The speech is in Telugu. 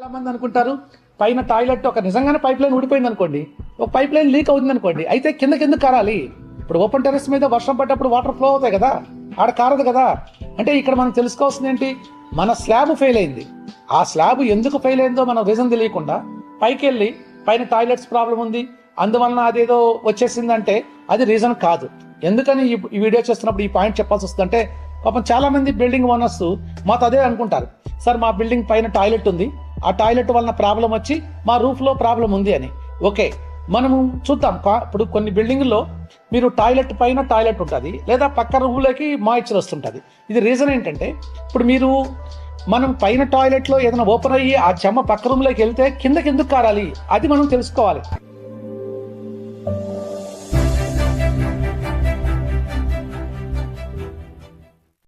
చాలా మంది అనుకుంటారు పైన టాయిలెట్ ఒక నిజంగానే పైప్ లైన్ ఊడిపోయింది అనుకోండి, ఒక పైప్ లైన్ లీక్ అవుతుంది అనుకోండి, అయితే కిందకి ఎందుకు కారాలి? ఇప్పుడు ఓపెన్ టెరెస్ మీద వర్షం పడ్డప్పుడు వాటర్ ఫ్లో అవుతాయి కదా, ఆడ కారదు కదా. అంటే ఇక్కడ మనం తెలుసుకోవాల్సింది ఏంటి, మన స్లాబ్ ఫెయిల్ అయింది. ఆ స్లాబ్ ఎందుకు ఫెయిల్ అయిందో మనం రీజన్ తెలియకుండా పైకి వెళ్ళి పైన టాయిలెట్స్ ప్రాబ్లం ఉంది అందువలన అదేదో వచ్చేసిందంటే అది రీజన్ కాదు. ఎందుకని ఈ వీడియో చేస్తున్నప్పుడు ఈ పాయింట్ చెప్పాల్సి వస్తుందంటే, పాపం చాలా మంది బిల్డింగ్ ఓనర్స్ మాతో అదే అనుకుంటారు, సార్ మా బిల్డింగ్ పైన టాయిలెట్ ఉంది, ఆ టాయిలెట్ వలన ప్రాబ్లం వచ్చి మా రూఫ్లో ప్రాబ్లం ఉంది అని. ఓకే, మనము చూద్దాం. ఇప్పుడు కొన్ని బిల్డింగ్లో మీరు టాయిలెట్ పైన టాయిలెట్ ఉంటుంది, లేదా పక్క రూమ్లోకి మాయిశ్చర్ వస్తుంటుంది. ఇది రీజన్ ఏంటంటే, ఇప్పుడు మనం పైన టాయిలెట్లో ఏదైనా ఓపెన్ అయ్యి ఆ చెమ్మ పక్క రూమ్లోకి వెళ్తే కిందకి ఎందుకు కారాలి, అది మనం తెలుసుకోవాలి.